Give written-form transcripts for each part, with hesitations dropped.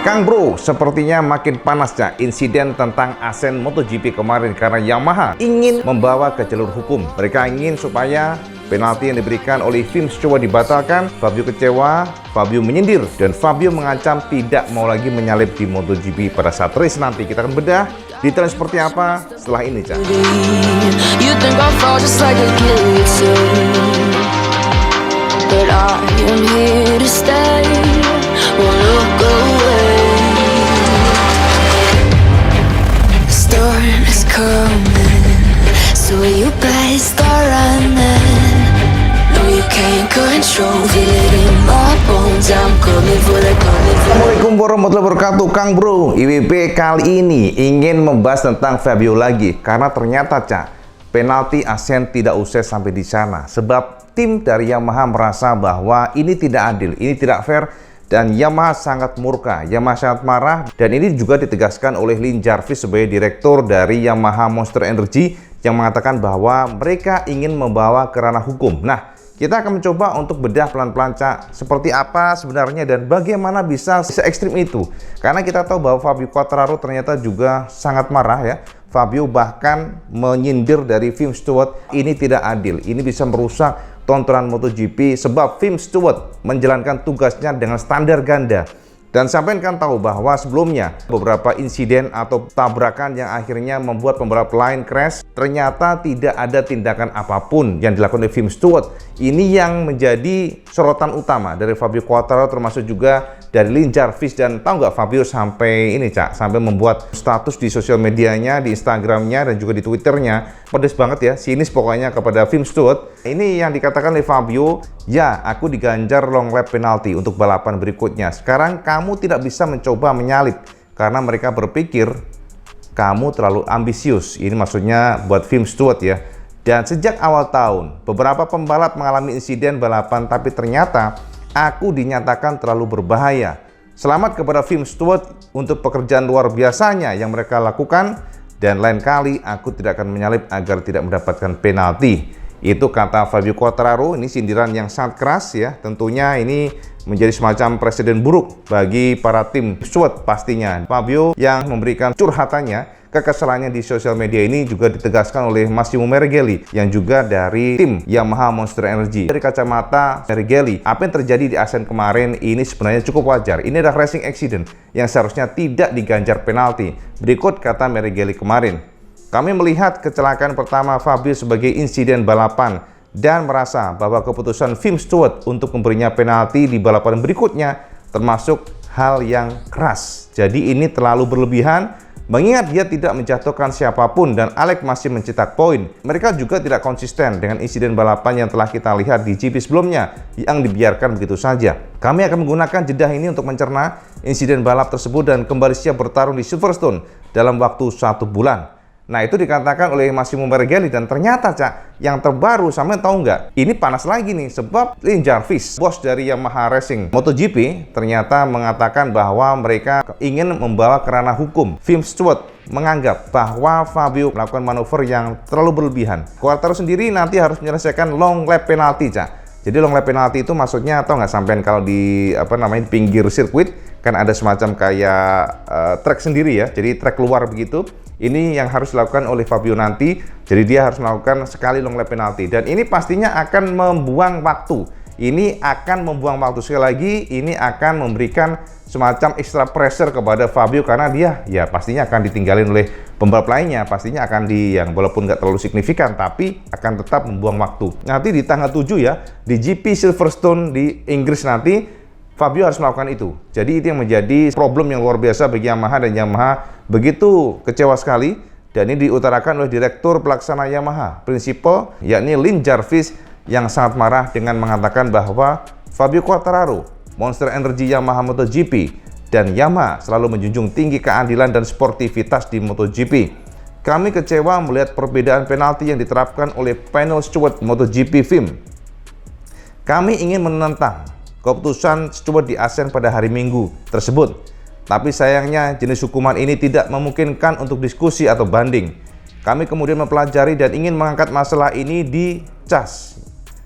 Kang Bro, sepertinya makin panasnya insiden tentang Asen MotoGP kemarin karena Yamaha ingin membawa ke jalur hukum. Mereka ingin supaya penalti yang diberikan oleh Tim Stewart dibatalkan. Fabio kecewa, Fabio menyindir, dan Fabio mengancam tidak mau lagi menyalip di MotoGP pada saat race nanti. Kita akan bedah detail seperti apa setelah ini, Cak. Assalamualaikum warahmatullahi wabarakatuh. Kang Bro, IWP kali ini ingin membahas tentang Fabio lagi karena ternyata, Cak, penalti Asen tidak usai sampai di sana sebab tim dari Yamaha merasa bahwa ini tidak adil, ini tidak fair, dan Yamaha sangat murka, Yamaha sangat marah. Dan ini juga ditegaskan oleh Lin Jarvis sebagai direktur dari Yamaha Monster Energy yang mengatakan bahwa mereka ingin membawa ke ranah hukum. Nah, kita akan mencoba untuk bedah pelan-pelan, Cak, seperti apa sebenarnya dan bagaimana bisa se-ekstrim itu. Karena kita tahu bahwa Fabio Quartararo ternyata juga sangat marah ya. Fabio bahkan menyindir dari Tim Stewart, ini tidak adil, ini bisa merusak tontonan MotoGP sebab Tim Stewart menjalankan tugasnya dengan standar ganda. Dan sampai kan tahu bahwa sebelumnya beberapa insiden atau tabrakan yang akhirnya membuat pembalap lain crash, ternyata tidak ada tindakan apapun yang dilakukan oleh Tim Stewart. Ini yang menjadi sorotan utama dari Fabio Quartararo, termasuk juga dari Lin Jarvis. Dan tahu nggak, Fabio sampai ini, Cak, sampai membuat status di sosial medianya, di Instagramnya dan juga di Twitternya, pedes banget ya, sinis pokoknya kepada Tim Stewart. Ini yang dikatakan oleh Fabio, ya aku diganjar long lap penalti untuk balapan berikutnya. Sekarang kamu tidak bisa mencoba menyalip karena mereka berpikir kamu terlalu ambisius. Ini maksudnya buat Tim Stewart ya. Dan sejak awal tahun, beberapa pembalap mengalami insiden balapan, tapi ternyata aku dinyatakan terlalu berbahaya. Selamat kepada Tim Stewart untuk pekerjaan luar biasanya yang mereka lakukan, dan lain kali aku tidak akan menyalip agar tidak mendapatkan penalti. Itu kata Fabio Quartararo. Ini sindiran yang sangat keras ya. Tentunya ini menjadi semacam presiden buruk bagi para tim Stewart pastinya. Fabio yang memberikan curhatannya, kekesalannya di sosial media ini juga ditegaskan oleh Massimo Mereghelli yang juga dari tim Yamaha Monster Energy. Dari kacamata Mereghelli, apa yang terjadi di Asen kemarin ini sebenarnya cukup wajar. Ini adalah racing accident yang seharusnya tidak diganjar penalti. Berikut kata Mereghelli kemarin. Kami melihat kecelakaan pertama Fabio sebagai insiden balapan dan merasa bahwa keputusan Tim Stewart untuk memberinya penalti di balapan berikutnya termasuk hal yang keras. Jadi ini terlalu berlebihan, mengingat dia tidak menjatuhkan siapapun dan Alex masih mencetak poin. Mereka juga tidak konsisten dengan insiden balapan yang telah kita lihat di GP sebelumnya yang dibiarkan begitu saja. Kami akan menggunakan jeda ini untuk mencerna insiden balap tersebut dan kembali siap bertarung di Silverstone dalam waktu 1 bulan. Nah, itu dikatakan oleh Massimo Mereghelli. Dan ternyata, Cak, yang terbaru, sampai tahu nggak? Ini panas lagi nih, sebab Lin Jarvis, bos dari Yamaha Racing MotoGP, ternyata mengatakan bahwa mereka ingin membawa ke ranah hukum. Tim Stewart menganggap bahwa Fabio melakukan manuver yang terlalu berlebihan. Quartararo sendiri nanti harus menyelesaikan long lap penalti, Cak. Jadi long lap penalti itu maksudnya, atau nggak, sampean kalau di pinggir sirkuit kan ada semacam kayak track sendiri ya. Jadi track keluar begitu. Ini yang harus dilakukan oleh Fabio nanti. Jadi dia harus melakukan sekali long lap penalti. Dan ini pastinya akan membuang waktu. Ini akan membuang waktu. Sekali lagi, ini akan memberikan semacam extra pressure kepada Fabio karena dia ya pastinya akan ditinggalin oleh pembalap lainnya. Pastinya akan yang walaupun nggak terlalu signifikan, tapi akan tetap membuang waktu. Nanti di tanggal 7 ya, di GP Silverstone di Inggris nanti, Fabio harus melakukan itu. Jadi itu yang menjadi problem yang luar biasa bagi Yamaha, dan Yamaha begitu kecewa sekali. Dan ini diutarakan oleh Direktur Pelaksana Yamaha Principal, yakni Lin Jarvis, yang sangat marah dengan mengatakan bahwa Fabio Quartararo, Monster Energy Yamaha MotoGP, dan Yamaha selalu menjunjung tinggi keadilan dan sportivitas di MotoGP. Kami kecewa melihat perbedaan penalti yang diterapkan oleh panel Stewart MotoGP FIM. Kami ingin menentang keputusan Stewart di Asen pada hari Minggu tersebut. Tapi sayangnya jenis hukuman ini tidak memungkinkan untuk diskusi atau banding. Kami kemudian mempelajari dan ingin mengangkat masalah ini di CAS.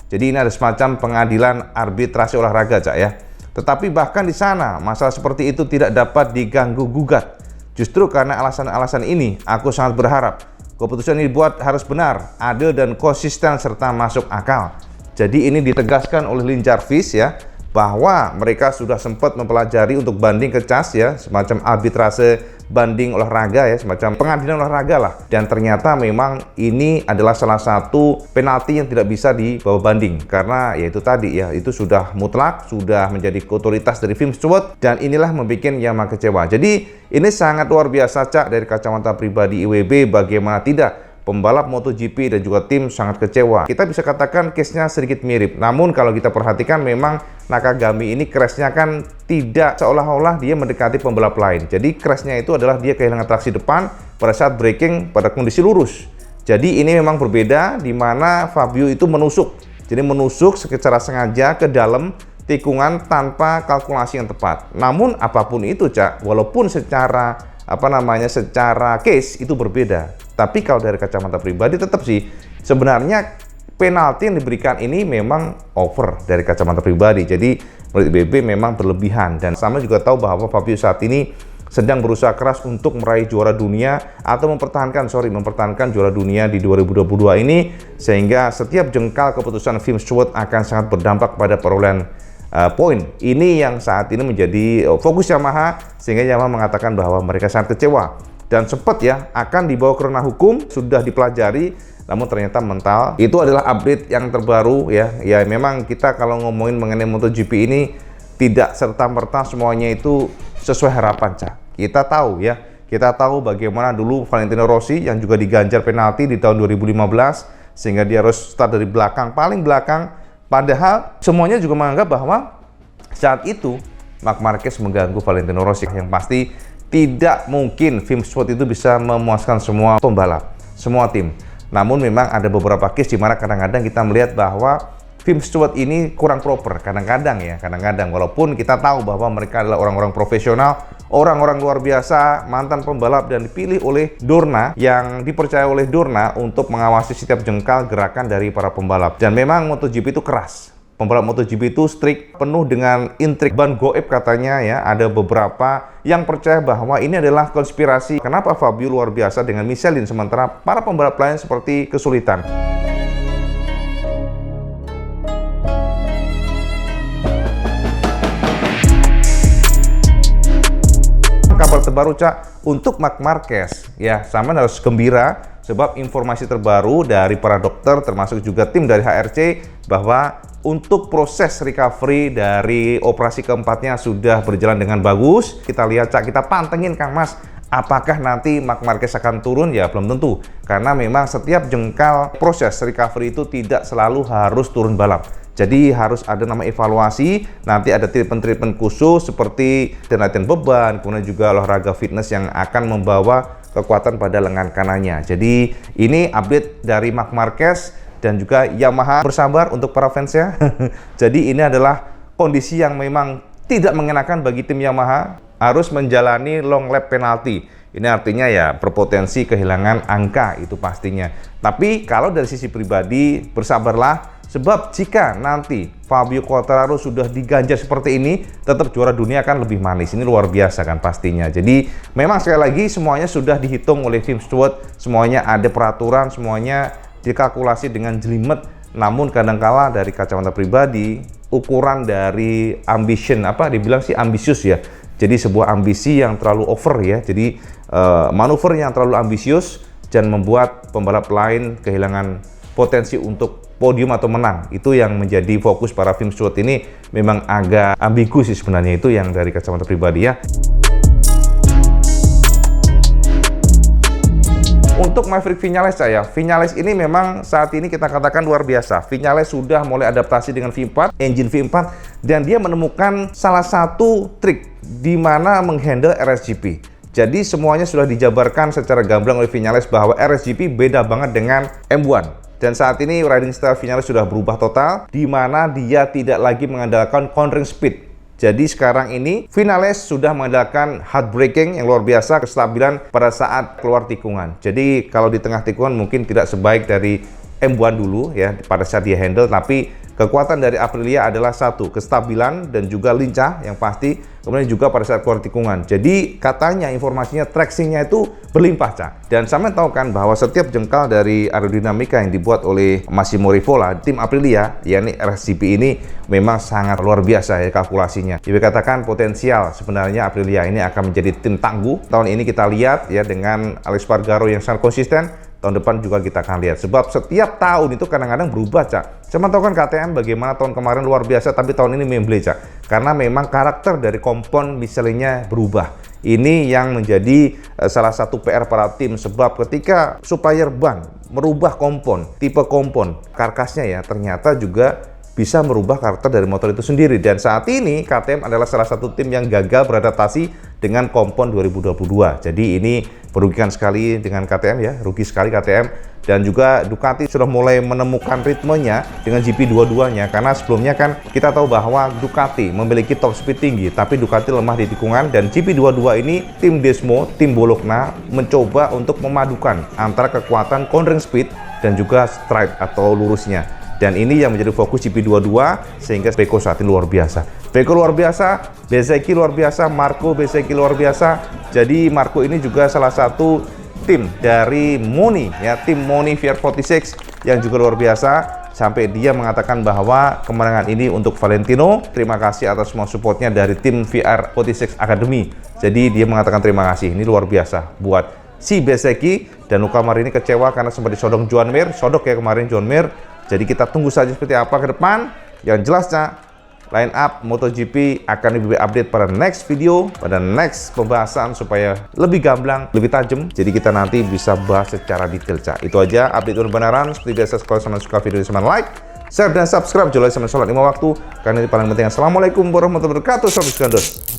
Jadi ini ada semacam pengadilan arbitrasi olahraga, Cak ya. Tetapi bahkan di sana, masalah seperti itu tidak dapat diganggu-gugat. Justru karena alasan-alasan ini, aku sangat berharap keputusan ini dibuat harus benar, adil dan konsisten serta masuk akal. Jadi ini ditegaskan oleh Lin Jarvis ya, bahwa mereka sudah sempat mempelajari untuk banding ke CAS ya, semacam arbitrase banding olahraga ya, semacam pengadilan olahraga lah. Dan ternyata memang ini adalah salah satu penalti yang tidak bisa dibawa banding karena ya itu tadi ya, itu sudah mutlak, sudah menjadi otoritas dari Film Stewart, dan inilah membuat Yamaha kecewa. Jadi ini sangat luar biasa Cak dari kacamata pribadi IWB, bagaimana tidak pembalap MotoGP dan juga tim sangat kecewa. Kita bisa katakan case-nya sedikit mirip. Namun kalau kita perhatikan memang Nakagami ini crash-nya kan tidak seolah-olah dia mendekati pembalap lain. Jadi crash-nya itu adalah dia kehilangan traksi depan pada saat braking pada kondisi lurus. Jadi ini memang berbeda di mana Fabio itu menusuk. Jadi menusuk secara sengaja ke dalam tikungan tanpa kalkulasi yang tepat. Namun apapun itu Cak, walaupun secara secara case itu berbeda, tapi kalau dari kacamata pribadi tetap sih sebenarnya penalti yang diberikan ini memang over dari kacamata pribadi. Jadi menurut BB memang berlebihan, dan sama juga tahu bahwa Fabio saat ini sedang berusaha keras untuk meraih juara dunia atau mempertahankan juara dunia di 2022 ini, sehingga setiap jengkal keputusan Film Stewart akan sangat berdampak pada perolehan poin. Ini yang saat ini menjadi fokus Yamaha, sehingga Yamaha mengatakan bahwa mereka sangat kecewa dan sempat ya akan dibawa ke ranah hukum, sudah dipelajari, namun ternyata mental. Itu adalah update yang terbaru ya. Ya memang kita kalau ngomongin mengenai MotoGP ini tidak serta-merta semuanya itu sesuai harapan Cak. Kita tahu bagaimana dulu Valentino Rossi yang juga diganjar penalti di tahun 2015 sehingga dia harus start dari belakang, paling belakang. Padahal semuanya juga menganggap bahwa saat itu Marc Marquez mengganggu Valentino Rossi. Yang pasti tidak mungkin Film Stewart itu bisa memuaskan semua pembalap, semua tim. Namun memang ada beberapa case di mana kadang-kadang kita melihat bahwa Film Stewart ini kurang proper. Kadang-kadang walaupun kita tahu bahwa mereka adalah orang-orang profesional, orang-orang luar biasa, mantan pembalap dan dipilih oleh Dorna, yang dipercaya oleh Dorna untuk mengawasi setiap jengkal gerakan dari para pembalap. Dan memang MotoGP itu keras. Pembalap MotoGP itu strict, penuh dengan intrik, ban goib katanya ya. Ada beberapa yang percaya bahwa ini adalah konspirasi. Kenapa Fabio luar biasa dengan Michelin sementara para pembalap lain seperti kesulitan. Kabar terbaru Cak untuk Marc Marquez ya, sama harus gembira sebab informasi terbaru dari para dokter termasuk juga tim dari HRC bahwa untuk proses recovery dari operasi keempatnya sudah berjalan dengan bagus. Kita lihat Cak, kita pantengin Kang Mas, apakah nanti Marc Marquez akan turun? Ya belum tentu, karena memang setiap jengkal proses recovery itu tidak selalu harus turun balap. Jadi harus ada nama evaluasi, nanti ada treatment-treatment khusus seperti latihan beban, kemudian juga olahraga fitness yang akan membawa kekuatan pada lengan kanannya. Jadi ini update dari Marc Marquez dan juga Yamaha. Bersabar untuk para fans ya. Jadi ini adalah kondisi yang memang tidak mengenakan bagi tim Yamaha, harus menjalani long lap penalti. Ini artinya ya berpotensi kehilangan angka itu pastinya. Tapi kalau dari sisi pribadi bersabarlah. Sebab jika nanti Fabio Quartararo sudah diganjar seperti ini, tetap juara dunia akan lebih manis. Ini luar biasa kan pastinya. Jadi memang sekali lagi semuanya sudah dihitung oleh Film Stewart, semuanya ada peraturan, semuanya dikalkulasi dengan jelimet. Namun kadangkala dari kacamata pribadi, ukuran dari ambition, dibilang sih ambisius ya. Jadi sebuah ambisi yang terlalu over ya. Jadi manuver yang terlalu ambisius dan membuat pembalap lain kehilangan potensi untuk podium atau menang. Itu yang menjadi fokus para Film Stewart ini, memang agak ambigu sih sebenarnya, itu yang dari kacamata pribadi ya. Untuk Maverick Viñales Viñales ini memang saat ini kita katakan luar biasa. Viñales sudah mulai adaptasi dengan V4, engine V4, dan dia menemukan salah satu trik di mana menghandle RSGP. Jadi semuanya sudah dijabarkan secara gamblang oleh Viñales bahwa RSGP beda banget dengan M1. Dan saat ini riding style Viñales sudah berubah total, di mana dia tidak lagi mengandalkan cornering speed. Jadi sekarang ini Viñales sudah mengandalkan hard braking yang luar biasa, kestabilan pada saat keluar tikungan. Jadi kalau di tengah tikungan mungkin tidak sebaik dari M1 dulu ya pada saat dia handle, tapi Kekuatan dari Aprilia adalah satu, kestabilan dan juga lincah yang pasti, kemudian juga pada saat keluar tikungan. Jadi katanya informasinya traksinya itu berlimpah, Cak. Dan sama tahu kan bahwa setiap jengkal dari aerodinamika yang dibuat oleh Massimo Rivola, tim Aprilia, yakni RSGP ini memang sangat luar biasa ya kalkulasinya. Jadi katakan potensial sebenarnya Aprilia ini akan menjadi tim tangguh. Tahun ini kita lihat ya dengan Alex Spargaro yang sangat konsisten. Tahun depan juga kita akan lihat, sebab setiap tahun itu kadang-kadang berubah, Cak. Cuma tahu kan KTM bagaimana tahun kemarin luar biasa, tapi tahun ini memble, Cak. Karena memang karakter dari kompon misalnya berubah. Ini yang menjadi salah satu PR para tim, sebab ketika supplier ban merubah kompon, tipe kompon, karkasnya ya, ternyata juga bisa merubah karakter dari motor itu sendiri. Dan saat ini KTM adalah salah satu tim yang gagal beradaptasi dengan kompon 2022. Jadi ini merugikan sekali dengan KTM ya, rugi sekali KTM. Dan juga Ducati sudah mulai menemukan ritmenya dengan GP22-nya, karena sebelumnya kan kita tahu bahwa Ducati memiliki top speed tinggi, tapi Ducati lemah di tikungan. Dan GP22 ini tim Desmo, tim Bologna mencoba untuk memadukan antara kekuatan cornering speed dan juga stride atau lurusnya. Dan ini yang menjadi fokus GP22, sehingga Pecco saat ini luar biasa. Pecco luar biasa, Bezzecchi luar biasa, Marco Bezzecchi luar biasa. Jadi Marco ini juga salah satu tim dari Moni ya, tim Moni VR46 yang juga luar biasa. Sampai dia mengatakan bahwa kemenangan ini untuk Valentino. Terima kasih atas semua supportnya dari tim VR46 Academy. Jadi dia mengatakan terima kasih, ini luar biasa buat si Bezzecchi. Dan Luca Marini kecewa karena sempat disodok Joan Mir, sodok ya kemarin Joan Mir. Jadi kita tunggu saja seperti apa ke depan. Yang jelas, Cak, line up MotoGP akan lebih update pada next video, pada next pembahasan supaya lebih gamblang, lebih tajam. Jadi kita nanti bisa bahas secara detail, Cak. Itu aja update benaran. Seperti biasa, kalau kalian suka video ini, like, share, dan subscribe. Jangan lupa sholat 5 waktu, karena ini paling penting. Assalamualaikum warahmatullahi wabarakatuh. Salam sejahtera.